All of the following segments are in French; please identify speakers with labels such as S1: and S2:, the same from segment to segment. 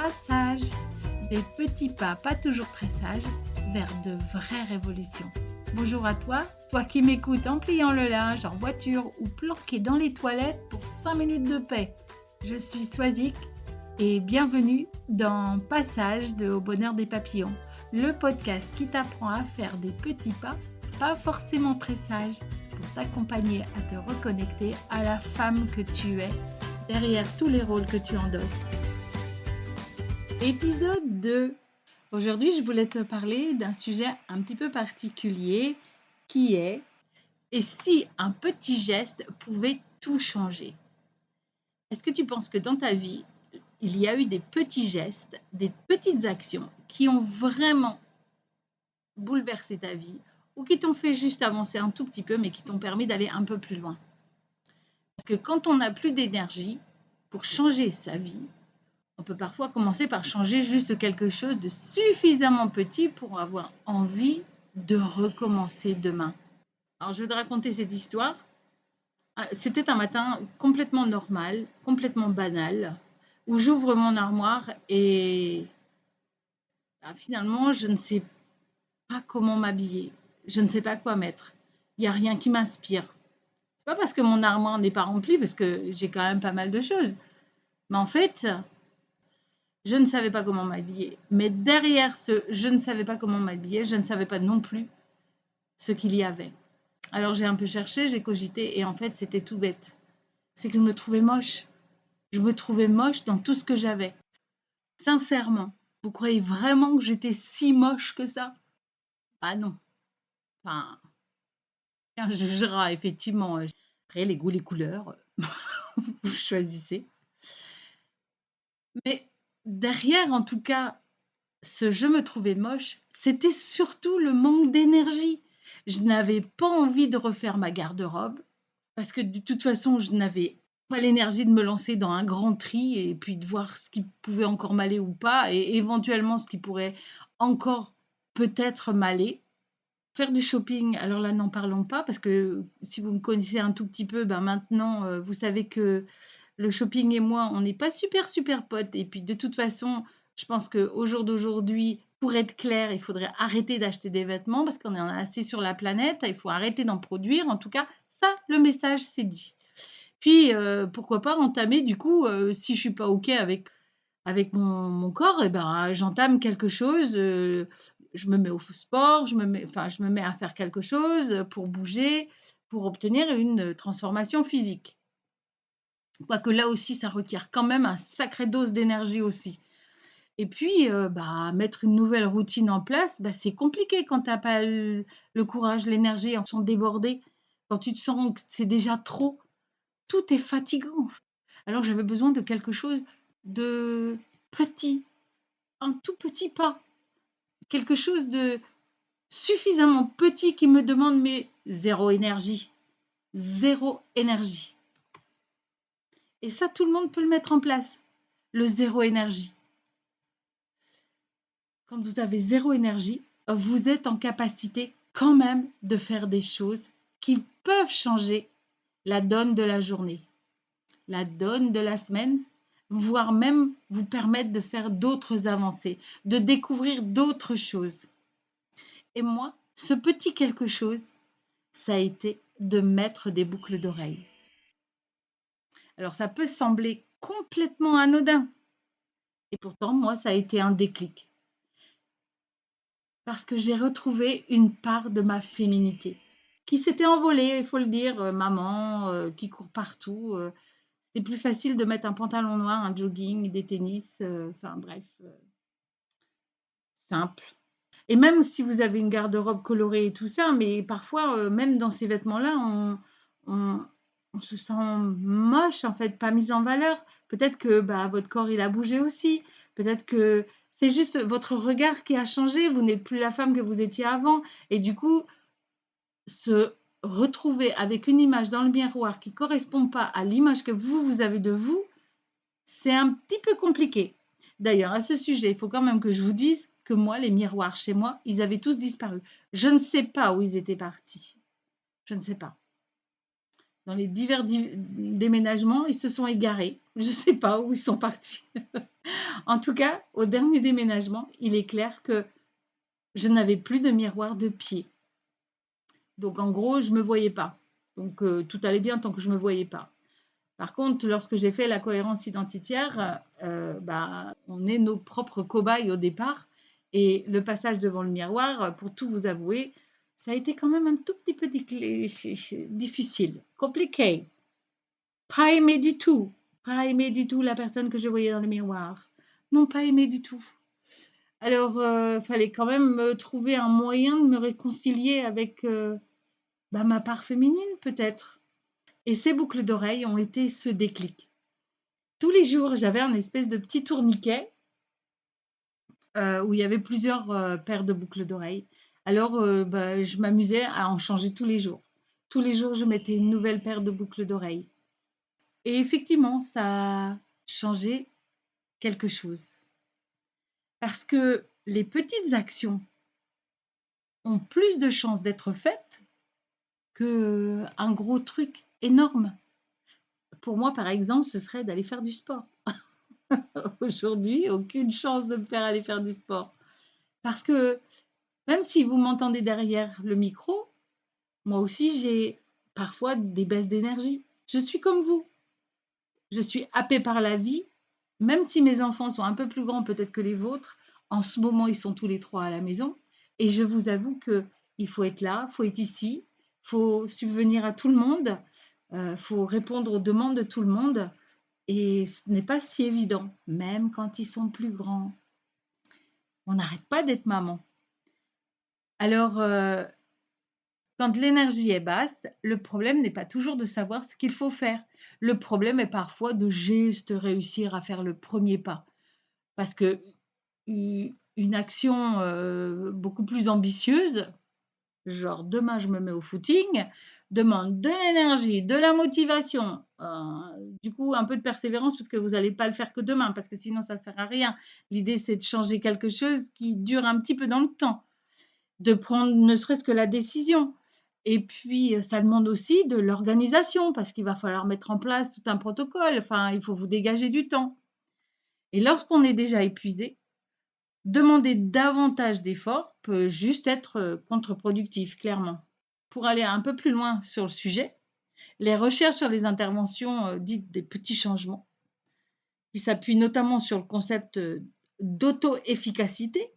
S1: Passage, des petits pas pas toujours très sages vers de vraies révolutions. Bonjour à toi, toi qui m'écoutes en pliant le linge, en voiture ou planqué dans les toilettes pour 5 minutes de paix. Je suis Swazik et bienvenue dans Passage de Au bonheur des papillons, le podcast qui t'apprend à faire des petits pas forcément très sages, pour t'accompagner à te reconnecter à la femme que tu es, derrière tous les rôles que tu endosses. Épisode 2. Aujourd'hui, je voulais te parler d'un sujet un petit peu particulier qui est « Et si un petit geste pouvait tout changer ?» Est-ce que tu penses que dans ta vie, il y a eu des petits gestes, des petites actions qui ont vraiment bouleversé ta vie ou qui t'ont fait juste avancer un tout petit peu mais qui t'ont permis d'aller un peu plus loin? Parce que quand on n'a plus d'énergie pour changer sa vie, on peut parfois commencer par changer juste quelque chose de suffisamment petit pour avoir envie de recommencer demain. Alors, je vais te raconter cette histoire. C'était un matin complètement normal, complètement banal, où j'ouvre mon armoire et finalement, je ne sais pas comment m'habiller. Je ne sais pas quoi mettre. Il n'y a rien qui m'inspire. C'est pas parce que mon armoire n'est pas remplie, parce que j'ai quand même pas mal de choses. Mais en fait, je ne savais pas comment m'habiller. Mais derrière ce « je ne savais pas comment m'habiller », je ne savais pas non plus ce qu'il y avait. Alors j'ai un peu cherché, j'ai cogité et en fait c'était tout bête. C'est que je me trouvais moche. Je me trouvais moche dans tout ce que j'avais. Sincèrement, vous croyez vraiment que j'étais si moche que ça? Ah non. Enfin, un jugera effectivement. Après les goûts, les couleurs, vous choisissez. Mais derrière en tout cas, ce je me trouvais moche, c'était surtout le manque d'énergie. Je n'avais pas envie de refaire ma garde-robe parce que de toute façon, je n'avais pas l'énergie de me lancer dans un grand tri et puis de voir ce qui pouvait encore m'aller ou pas et éventuellement ce qui pourrait encore peut-être m'aller. Faire du shopping, alors là, n'en parlons pas parce que si vous me connaissez un tout petit peu, maintenant, vous savez que le shopping et moi, on n'est pas super potes et puis de toute façon, je pense qu'au jour d'aujourd'hui, pour être clair, il faudrait arrêter d'acheter des vêtements parce qu'on en a assez sur la planète, il faut arrêter d'en produire. En tout cas, ça, le message, c'est dit. Puis, pourquoi pas entamer du coup, si je suis pas OK avec mon corps et j'entame quelque chose, je me mets au sport, je me mets à faire quelque chose, pour bouger, pour obtenir une transformation physique. Quoique là aussi, ça requiert quand même un sacré dose d'énergie aussi. Et puis, mettre une nouvelle routine en place, c'est compliqué quand tu as pas le courage, l'énergie, en sont débordés. Quand tu te sens que c'est déjà trop, tout est fatigant. Alors j'avais besoin de quelque chose de petit, un tout petit pas, quelque chose de suffisamment petit qui me demande mais zéro énergie, zéro énergie. Et ça, tout le monde peut le mettre en place, le zéro énergie. Quand vous avez zéro énergie, vous êtes en capacité quand même de faire des choses qui peuvent changer la donne de la journée, la donne de la semaine, voire même vous permettre de faire d'autres avancées, de découvrir d'autres choses. Et moi, ce petit quelque chose, ça a été de mettre des boucles d'oreilles. Alors ça peut sembler complètement anodin. Et pourtant, moi, ça a été un déclic. Parce que j'ai retrouvé une part de ma féminité qui s'était envolée, il faut le dire, maman qui court partout. C'est plus facile de mettre un pantalon noir, un jogging, des tennis, simple. Et même si vous avez une garde-robe colorée et tout ça, mais parfois, même dans ces vêtements-là, on se sent moche, en fait, pas mise en valeur. Peut-être que votre corps, il a bougé aussi. Peut-être que c'est juste votre regard qui a changé. Vous n'êtes plus la femme que vous étiez avant. Et du coup, se retrouver avec une image dans le miroir qui ne correspond pas à l'image que vous avez de vous, c'est un petit peu compliqué. D'ailleurs, à ce sujet, il faut quand même que je vous dise que moi, les miroirs chez moi, ils avaient tous disparu. Je ne sais pas où ils étaient partis. Je ne sais pas. dans les divers déménagements, ils se sont égarés. Je ne sais pas où ils sont partis. En tout cas, au dernier déménagement, il est clair que je n'avais plus de miroir de pied. Donc en gros, je ne me voyais pas. Donc tout allait bien tant que je ne me voyais pas. Par contre, lorsque j'ai fait la cohérence identitaire, on est nos propres cobayes au départ. Et le passage devant le miroir, pour tout vous avouer, ça a été quand même un tout petit peu difficile, compliqué. Pas aimé du tout. Pas aimé du tout la personne que je voyais dans le miroir. Non, pas aimé du tout. Alors, fallait quand même trouver un moyen de me réconcilier avec ma part féminine, peut-être. Et ces boucles d'oreilles ont été ce déclic. Tous les jours, j'avais un espèce de petit tourniquet où il y avait plusieurs paires de boucles d'oreilles. Alors, je m'amusais à en changer tous les jours. Tous les jours, je mettais une nouvelle paire de boucles d'oreilles. Et effectivement, ça a changé quelque chose. Parce que les petites actions ont plus de chances d'être faites qu'un gros truc énorme. Pour moi, par exemple, ce serait d'aller faire du sport. Aujourd'hui, aucune chance de me faire aller faire du sport. Parce que même si vous m'entendez derrière le micro, moi aussi, j'ai parfois des baisses d'énergie. Je suis comme vous. Je suis happée par la vie. Même si mes enfants sont un peu plus grands peut-être que les vôtres, en ce moment, ils sont tous les trois à la maison. Et je vous avoue qu'il faut être là, il faut être ici, il faut subvenir à tout le monde, il faut répondre aux demandes de tout le monde. Et ce n'est pas si évident, même quand ils sont plus grands. On n'arrête pas d'être maman. Alors, quand l'énergie est basse, le problème n'est pas toujours de savoir ce qu'il faut faire. Le problème est parfois de juste réussir à faire le premier pas. Parce que une action beaucoup plus ambitieuse, genre demain je me mets au footing, demande de l'énergie, de la motivation, du coup un peu de persévérance parce que vous n'allez pas le faire que demain parce que sinon ça ne sert à rien. L'idée c'est de changer quelque chose qui dure un petit peu dans le temps, de prendre ne serait-ce que la décision. Et puis ça demande aussi de l'organisation parce qu'il va falloir mettre en place tout un protocole, enfin il faut vous dégager du temps. Et lorsqu'on est déjà épuisé, demander davantage d'efforts peut juste être contre-productif, clairement. Pour aller un peu plus loin sur le sujet, les recherches sur les interventions dites des petits changements, qui s'appuient notamment sur le concept d'auto-efficacité,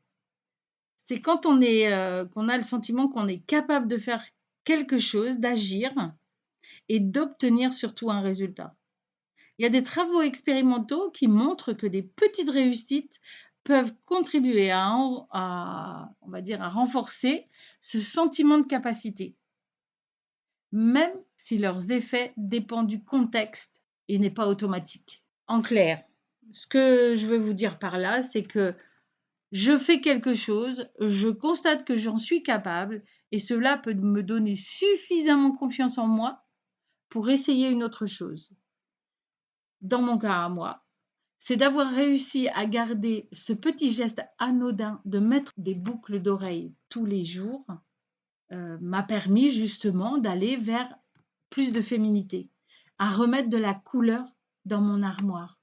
S1: c'est quand qu'on a le sentiment qu'on est capable de faire quelque chose, d'agir et d'obtenir surtout un résultat. Il y a des travaux expérimentaux qui montrent que des petites réussites peuvent contribuer on va dire, à renforcer ce sentiment de capacité, même si leurs effets dépendent du contexte et n'est pas automatique. En clair, ce que je veux vous dire par là, c'est que je fais quelque chose, je constate que j'en suis capable et cela peut me donner suffisamment confiance en moi pour essayer une autre chose. Dans mon cas à moi, c'est d'avoir réussi à garder ce petit geste anodin de mettre des boucles d'oreilles tous les jours, m'a permis justement d'aller vers plus de féminité, à remettre de la couleur dans mon armoire,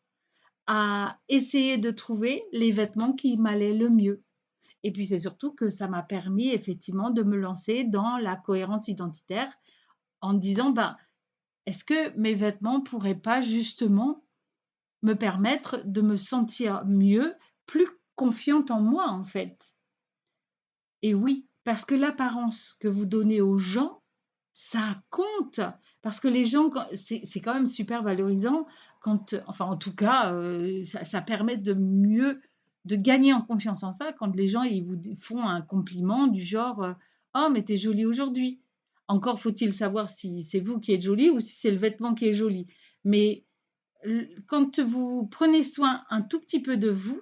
S1: à essayer de trouver les vêtements qui m'allaient le mieux. Et puis c'est surtout que ça m'a permis effectivement de me lancer dans la cohérence identitaire en disant, est-ce que mes vêtements pourraient pas justement me permettre de me sentir mieux, plus confiante en moi en fait. Et oui, parce que l'apparence que vous donnez aux gens, ça compte. Parce que les gens, c'est quand même super valorisant quand, enfin en tout cas, ça permet de mieux, de gagner en confiance en ça quand les gens ils vous font un compliment du genre «Oh mais t'es jolie aujourd'hui». Encore faut-il savoir si c'est vous qui êtes jolie ou si c'est le vêtement qui est joli. Mais quand vous prenez soin un tout petit peu de vous,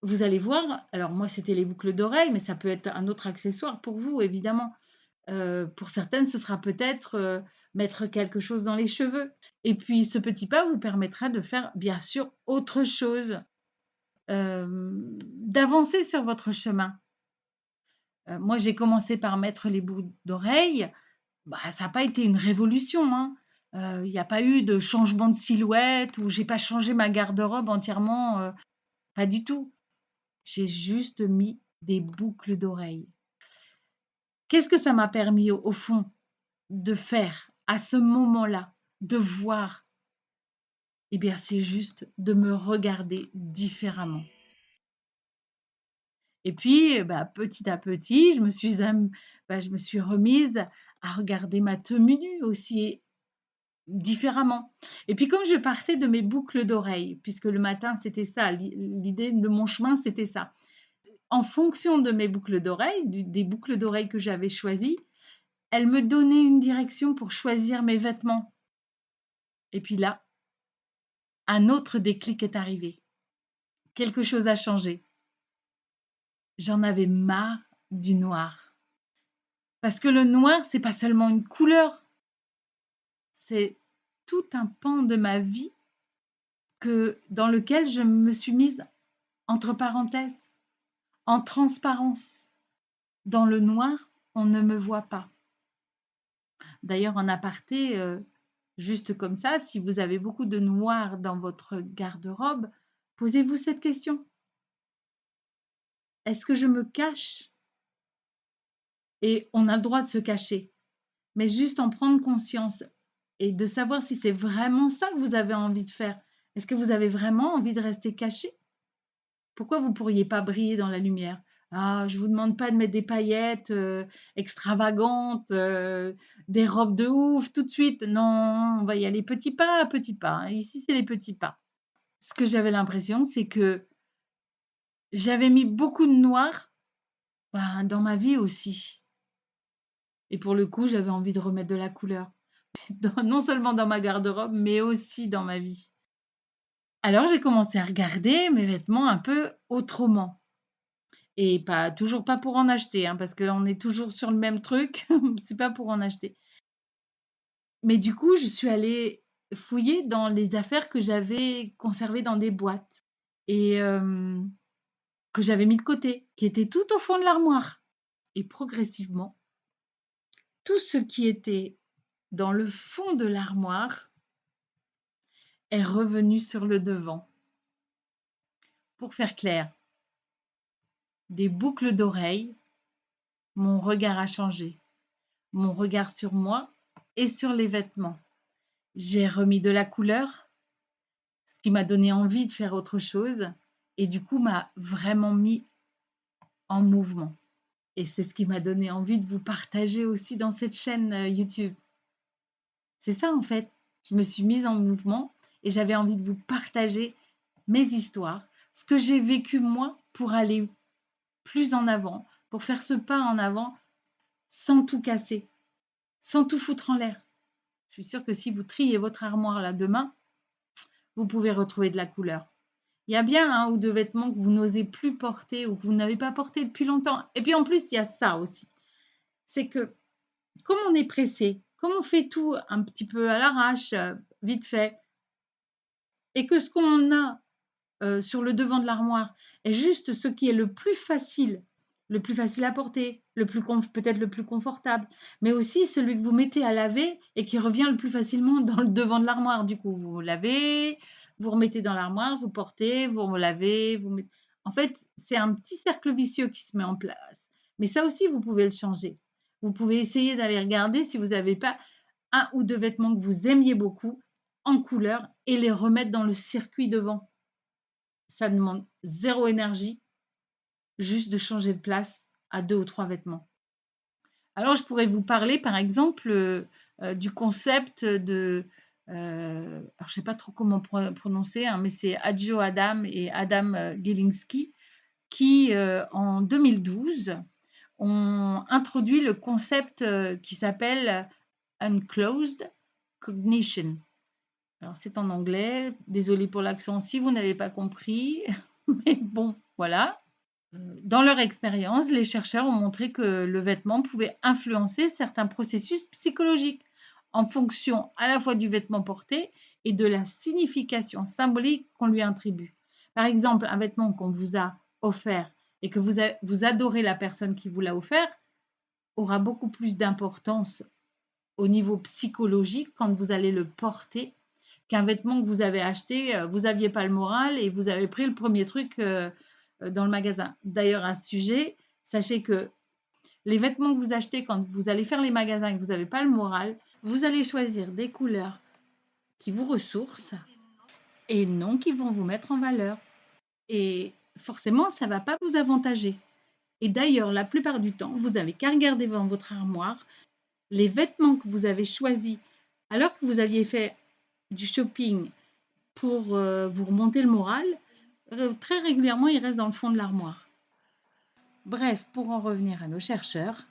S1: vous allez voir, alors moi c'était les boucles d'oreilles, mais ça peut être un autre accessoire pour vous évidemment. Pour certaines, ce sera peut-être mettre quelque chose dans les cheveux. Et puis ce petit pas vous permettra de faire bien sûr autre chose, d'avancer sur votre chemin. Moi j'ai commencé par mettre les boucles d'oreilles, ça n'a pas été une révolution, hein. Il n'y a pas eu de changement de silhouette ou j'ai pas changé ma garde-robe entièrement, pas du tout. J'ai juste mis des boucles d'oreilles. Qu'est-ce que ça m'a permis au fond de faire à ce moment-là? De voir? Eh bien, c'est juste de me regarder différemment. Et puis, bah, petit à petit, je me suis remise à regarder ma tenue aussi différemment. Et puis comme je partais de mes boucles d'oreilles, puisque le matin c'était ça, l'idée de mon chemin c'était ça. En fonction de mes boucles d'oreilles, des boucles d'oreilles que j'avais choisies, elles me donnaient une direction pour choisir mes vêtements. Et puis là, un autre déclic est arrivé. Quelque chose a changé. J'en avais marre du noir. Parce que le noir, c'est pas seulement une couleur, c'est tout un pan de ma vie dans lequel je me suis mise entre parenthèses, en transparence. Dans le noir, on ne me voit pas. D'ailleurs, en aparté, juste comme ça, si vous avez beaucoup de noir dans votre garde-robe, posez-vous cette question. Est-ce que je me cache? Et on a le droit de se cacher, mais juste en prendre conscience et de savoir si c'est vraiment ça que vous avez envie de faire. Est-ce que vous avez vraiment envie de rester caché? Pourquoi vous ne pourriez pas briller dans la lumière? Ah, je ne vous demande pas de mettre des paillettes extravagantes, des robes de ouf tout de suite. Non, on va y aller petit pas à petit pas, hein. Ici, c'est les petits pas. Ce que j'avais l'impression, c'est que j'avais mis beaucoup de noir, ben, dans ma vie aussi. Et pour le coup, j'avais envie de remettre de la couleur. Non seulement dans ma garde-robe, mais aussi dans ma vie. Alors, j'ai commencé à regarder mes vêtements un peu autrement. Et pas toujours pas pour en acheter, hein, parce que là, on est toujours sur le même truc, c'est pas pour en acheter. Mais du coup, je suis allée fouiller dans les affaires que j'avais conservées dans des boîtes et que j'avais mis de côté, qui étaient tout au fond de l'armoire. Et progressivement, tout ce qui était dans le fond de l'armoire est revenu sur le devant. Pour faire clair, des boucles d'oreilles, mon regard a changé, mon regard sur moi et sur les vêtements. J'ai remis de la couleur, ce qui m'a donné envie de faire autre chose et du coup m'a vraiment mis en mouvement. Et c'est ce qui m'a donné envie de vous partager aussi dans cette chaîne YouTube. C'est ça en fait. Je me suis mise en mouvement et j'avais envie de vous partager mes histoires, ce que j'ai vécu moi pour aller plus en avant, pour faire ce pas en avant sans tout casser, sans tout foutre en l'air. Je suis sûre que si vous triez votre armoire là demain, vous pouvez retrouver de la couleur. Il y a bien un ou deux vêtements que vous n'osez plus porter ou que vous n'avez pas porté depuis longtemps. Et puis en plus, il y a ça aussi. C'est que comme on est pressé, comme on fait tout un petit peu à l'arrache, vite fait, et que ce qu'on a sur le devant de l'armoire est juste ce qui est le plus facile à porter, peut-être le plus confortable, mais aussi celui que vous mettez à laver et qui revient le plus facilement dans le devant de l'armoire. Du coup, vous lavez, vous remettez dans l'armoire, vous portez, vous lavez, vous mettez. En fait, c'est un petit cercle vicieux qui se met en place. Mais ça aussi, vous pouvez le changer. Vous pouvez essayer d'aller regarder si vous n'avez pas un ou deux vêtements que vous aimiez beaucoup en couleur et les remettre dans le circuit devant. Ça demande zéro énergie, juste de changer de place à 2 ou 3 vêtements. Alors je pourrais vous parler par exemple, du concept de, alors je sais pas trop comment prononcer, hein, mais c'est Adjo Adam et Adam, Gielinski qui, en 2012 ont introduit le concept, qui s'appelle Unclosed Cognition. Alors c'est en anglais, désolée pour l'accent si vous n'avez pas compris, mais bon, voilà. Dans leur expérience, les chercheurs ont montré que le vêtement pouvait influencer certains processus psychologiques en fonction à la fois du vêtement porté et de la signification symbolique qu'on lui attribue. Par exemple, un vêtement qu'on vous a offert et que vous adorez la personne qui vous l'a offert aura beaucoup plus d'importance au niveau psychologique quand vous allez le porter qu'un vêtement que vous avez acheté, vous n'aviez pas le moral et vous avez pris le premier truc dans le magasin. D'ailleurs, à ce sujet, sachez que les vêtements que vous achetez quand vous allez faire les magasins et que vous n'avez pas le moral, vous allez choisir des couleurs qui vous ressourcent et non qui vont vous mettre en valeur. Et forcément, ça ne va pas vous avantager. Et d'ailleurs, la plupart du temps, vous n'avez qu'à regarder dans votre armoire les vêtements que vous avez choisis alors que vous aviez fait du shopping pour vous remonter le moral. Très régulièrement, ils restent dans le fond de l'armoire. Bref, pour en revenir à nos chercheurs,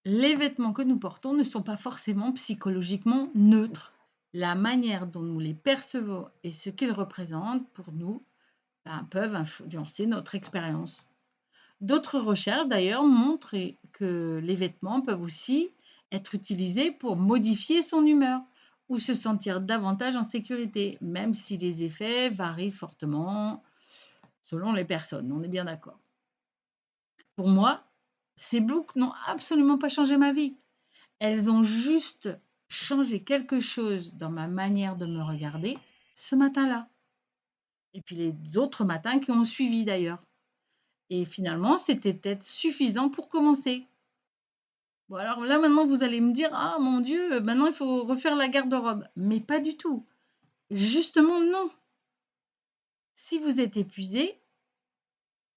S1: les vêtements que nous portons ne sont pas forcément psychologiquement neutres. La manière dont nous les percevons et ce qu'ils représentent pour nous peuvent influencer notre expérience. D'autres recherches d'ailleurs montrent que les vêtements peuvent aussi être utilisés pour modifier son humeur ou se sentir davantage en sécurité, même si les effets varient fortement selon les personnes, on est bien d'accord. Pour moi, ces boucles n'ont absolument pas changé ma vie. Elles ont juste changé quelque chose dans ma manière de me regarder ce matin-là. Et puis les autres matins qui ont suivi d'ailleurs. Et finalement, c'était peut-être suffisant pour commencer. Bon, alors là, maintenant, vous allez me dire, ah mon Dieu, maintenant il faut refaire la garde-robe. Mais pas du tout. Justement, non. Si vous êtes épuisé,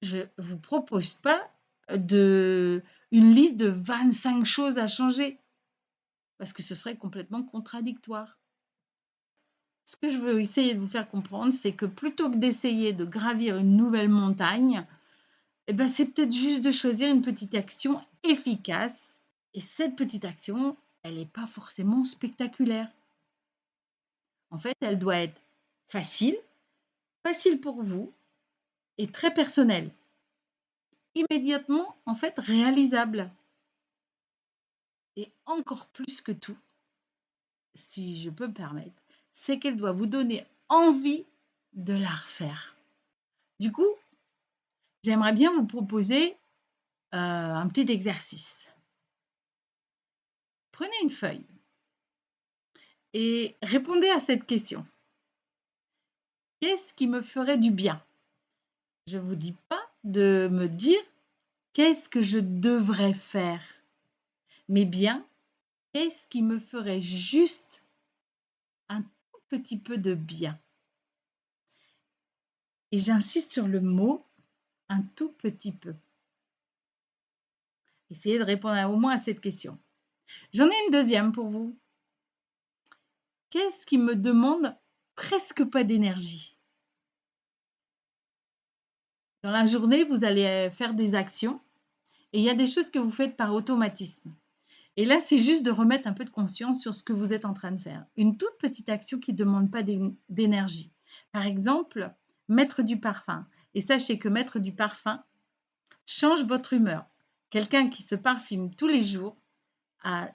S1: je ne vous propose pas une liste de 25 choses à changer, parce que ce serait complètement contradictoire. Ce que je veux essayer de vous faire comprendre, c'est que plutôt que d'essayer de gravir une nouvelle montagne, eh ben, c'est peut-être juste de choisir une petite action efficace. Et cette petite action, elle n'est pas forcément spectaculaire. En fait, elle doit être facile, facile pour vous et très personnelle. Immédiatement, en fait, réalisable. Et encore plus que tout, si je peux me permettre, c'est qu'elle doit vous donner envie de la refaire. Du coup, j'aimerais bien vous proposer un petit exercice. Prenez une feuille et répondez à cette question. Qu'est-ce qui me ferait du bien? Je ne vous dis pas de me dire qu'est-ce que je devrais faire, mais bien qu'est-ce qui me ferait juste un tout petit peu de bien. Et j'insiste sur le mot un tout petit peu. Essayez de répondre au moins à cette question. J'en ai une deuxième pour vous. Qu'est-ce qui me demande presque pas d'énergie? Dans la journée, vous allez faire des actions et il y a des choses que vous faites par automatisme. Et là, c'est juste de remettre un peu de conscience sur ce que vous êtes en train de faire. Une toute petite action qui ne demande pas d'énergie. Par exemple, mettre du parfum. Et sachez que mettre du parfum change votre humeur. Quelqu'un qui se parfume tous les jours a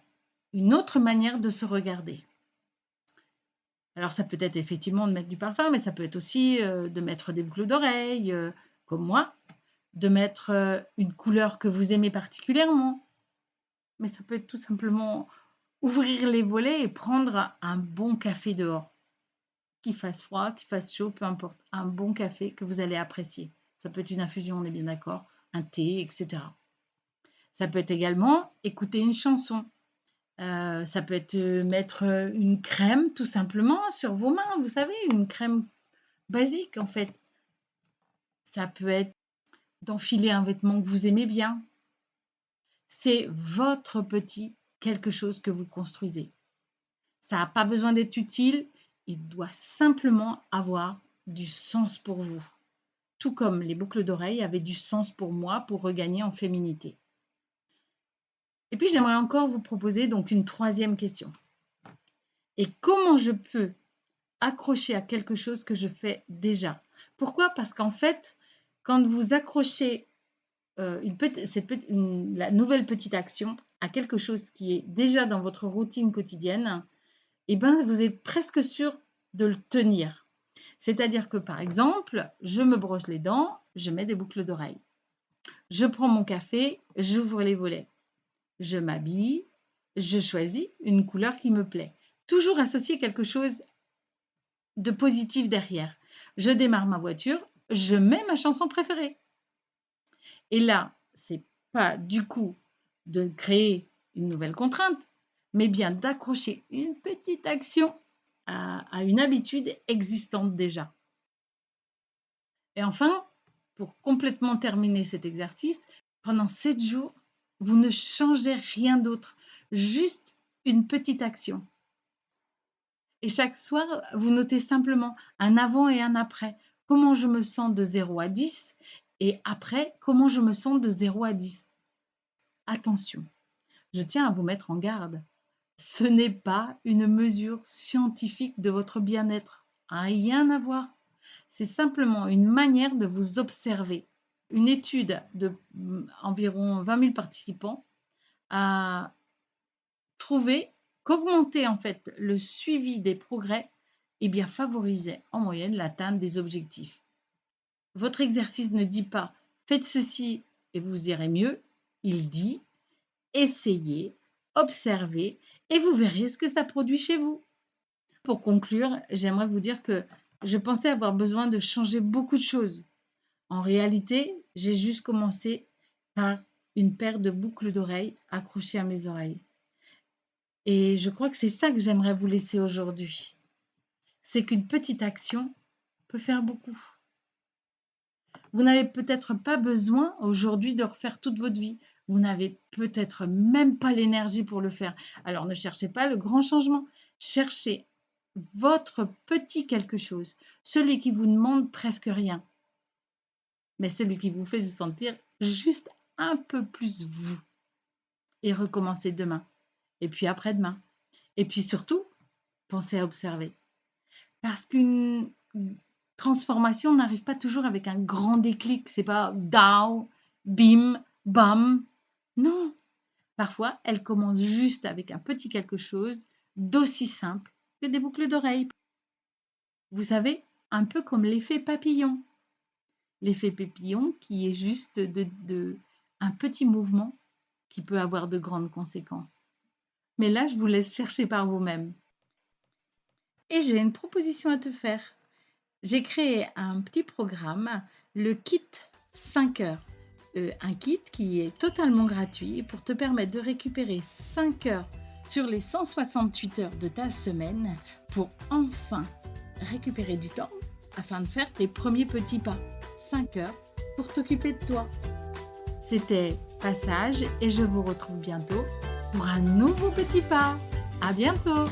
S1: une autre manière de se regarder. Alors, ça peut être effectivement de mettre du parfum, mais ça peut être aussi de mettre des boucles d'oreilles, comme moi, de mettre une couleur que vous aimez particulièrement. Mais ça peut être tout simplement ouvrir les volets et prendre un bon café dehors. Qu'il fasse froid, qu'il fasse chaud, peu importe. Un bon café que vous allez apprécier. Ça peut être une infusion, on est bien d'accord, un thé, etc. Ça peut être également écouter une chanson. Ça peut être mettre une crème tout simplement sur vos mains, vous savez, une crème basique en fait. Ça peut être d'enfiler un vêtement que vous aimez bien. C'est votre petit quelque chose que vous construisez. Ça n'a pas besoin d'être utile, il doit simplement avoir du sens pour vous. Tout comme les boucles d'oreilles avaient du sens pour moi pour regagner en féminité. Et puis j'aimerais encore vous proposer donc une troisième question. Et comment je peux accrocher à quelque chose que je fais déjà? Pourquoi? Parce qu'en fait, quand vous accrochez la nouvelle petite action à quelque chose qui est déjà dans votre routine quotidienne, eh ben, vous êtes presque sûr de le tenir. C'est-à-dire que, par exemple, je me brosse les dents, je mets des boucles d'oreilles. Je prends mon café, j'ouvre les volets. Je m'habille, je choisis une couleur qui me plaît. Toujours associer quelque chose de positif derrière. Je démarre ma voiture, je mets ma chanson préférée. Et là, c'est pas du coup de créer une nouvelle contrainte, mais bien d'accrocher une petite action à une habitude existante déjà. Et enfin, pour complètement terminer cet exercice, pendant 7 jours, vous ne changez rien d'autre, juste une petite action. Et chaque soir, vous notez simplement un avant et un après. Comment je me sens de 0 à 10 et après, comment je me sens de 0 à 10. Attention, je tiens à vous mettre en garde. Ce n'est pas une mesure scientifique de votre bien-être. Rien à voir. C'est simplement une manière de vous observer. Une étude de environ 20 000 participants a trouvé qu'augmenter en fait le suivi des progrès favorisait en moyenne l'atteinte des objectifs. Votre exercice ne dit pas faites ceci et vous irez mieux. Il dit essayez, observez et vous verrez ce que ça produit chez vous. Pour conclure, j'aimerais vous dire que je pensais avoir besoin de changer beaucoup de choses. En réalité, j'ai juste commencé par une paire de boucles d'oreilles accrochées à mes oreilles. Et je crois que c'est ça que j'aimerais vous laisser aujourd'hui. C'est qu'une petite action peut faire beaucoup. Vous n'avez peut-être pas besoin aujourd'hui de refaire toute votre vie. Vous n'avez peut-être même pas l'énergie pour le faire. Alors ne cherchez pas le grand changement. Cherchez votre petit quelque chose, celui qui vous demande presque rien, mais celui qui vous fait se sentir juste un peu plus vous. Et recommencez demain, et puis après-demain. Et puis surtout, pensez à observer. Parce qu'une transformation n'arrive pas toujours avec un grand déclic. C'est pas down, bim, bam. Non. Parfois, elle commence juste avec un petit quelque chose d'aussi simple que des boucles d'oreilles. Vous savez, un peu comme l'effet papillon. L'effet papillon qui est juste un petit mouvement qui peut avoir de grandes conséquences. Mais là, je vous laisse chercher par vous-même. Et j'ai une proposition à te faire. J'ai créé un petit programme, le kit 5 heures. Un kit qui est totalement gratuit pour te permettre de récupérer 5 heures sur les 168 heures de ta semaine pour enfin récupérer du temps afin de faire tes premiers petits pas. 5 heures pour t'occuper de toi. C'était Passage et je vous retrouve bientôt pour un nouveau petit pas. À bientôt!